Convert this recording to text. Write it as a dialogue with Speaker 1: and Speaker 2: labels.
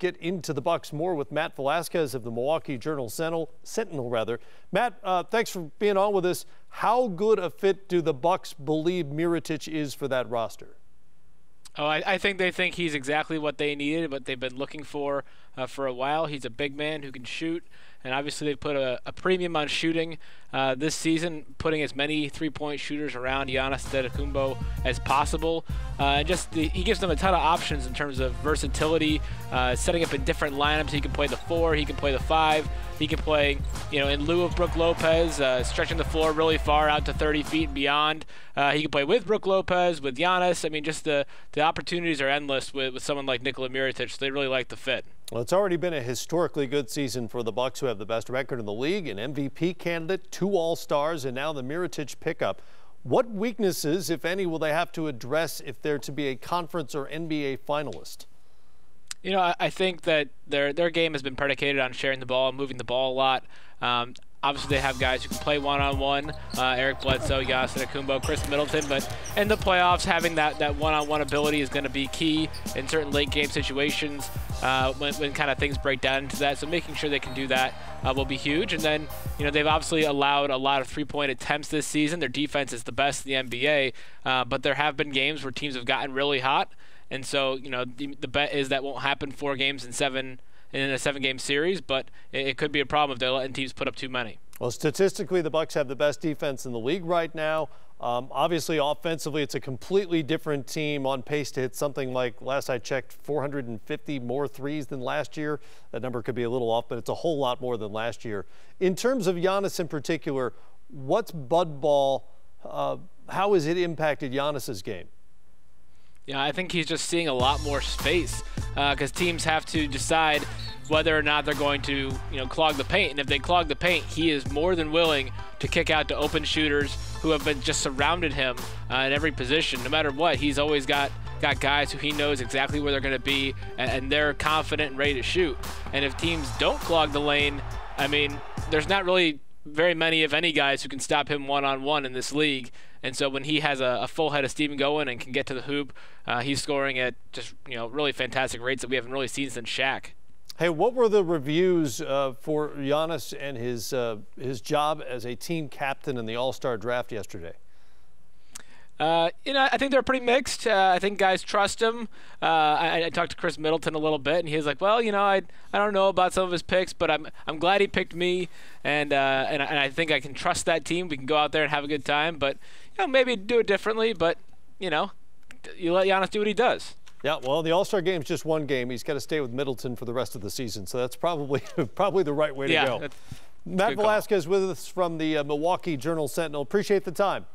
Speaker 1: get into the Bucks more with Matt Velazquez of the Milwaukee Sentinel. Matt, thanks for being on with us. How good a fit do the Bucks believe Mirotic is for that roster?
Speaker 2: Oh, I think they think he's exactly what they needed, what they've been looking for a while. He's a big man who can shoot, and obviously they've put a premium on shooting this season, putting as many three-point shooters around Giannis Antetokounmpo as possible. He gives them a ton of options in terms of versatility, setting up in different lineups. He can play the 4, he can play the 5, he can play, in lieu of Brook Lopez, stretching the floor really far out to 30 feet and beyond. He can play with Brook Lopez, with Giannis. I mean, just the opportunities are endless with someone like Nikola Mirotic, so they really like the fit.
Speaker 1: Well, it's already been a historically good season for the Bucks, who have the best record in the league, an MVP candidate, 2 All-Stars, and now the Mirotic pickup. What weaknesses, if any, will they have to address if they're to be a conference or NBA finalist?
Speaker 2: I think that their game has been predicated on sharing the ball and moving the ball a lot. Obviously, they have guys who can play one-on-one, Eric Bledsoe, Giannis Antetokounmpo, Chris Middleton, but in the playoffs, having that one-on-one ability is going to be key in certain late-game situations when kind of things break down into that. So making sure they can do that will be huge. And then, they've obviously allowed a lot of three-point attempts this season. Their defense is the best in the NBA, but there have been games where teams have gotten really hot. And so, the bet is that won't happen 4 games in a 7-game series, but it could be a problem if they're letting teams put up too many.
Speaker 1: Well, statistically, the Bucks have the best defense in the league right now. Obviously, offensively, it's a completely different team, on pace to hit something like, last I checked, 450 more threes than last year. That number could be a little off, but it's a whole lot more than last year. In terms of Giannis in particular, what's Bud Ball? How has it impacted Giannis's game?
Speaker 2: Yeah, I think he's just seeing a lot more space because teams have to decide whether or not they're going to, clog the paint. And if they clog the paint, he is more than willing to kick out to open shooters who have been just surrounded him in every position. No matter what, he's always got guys who he knows exactly where they're going to be, and they're confident and ready to shoot. And if teams don't clog the lane, I mean, there's not really very many, if any, guys who can stop him one-on-one in this league. And so when he has a full head of steam going and can get to the hoop, he's scoring at just, really fantastic rates that we haven't really seen since Shaq.
Speaker 1: Hey, what were the reviews for Giannis and his job as a team captain in the All-Star draft yesterday?
Speaker 2: I think they're pretty mixed. I think guys trust him. I talked to Chris Middleton a little bit, and he was like, "Well, I don't know about some of his picks, but I'm glad he picked me, and I think I can trust that team. We can go out there and have a good time, but maybe do it differently. But you let Giannis do what he does."
Speaker 1: Yeah, well, the All-Star game's just one game. He's got to stay with Middleton for the rest of the season, so that's probably the right way to go.
Speaker 2: That's
Speaker 1: Matt Velazquez with us from the Milwaukee Journal-Sentinel. Appreciate the time.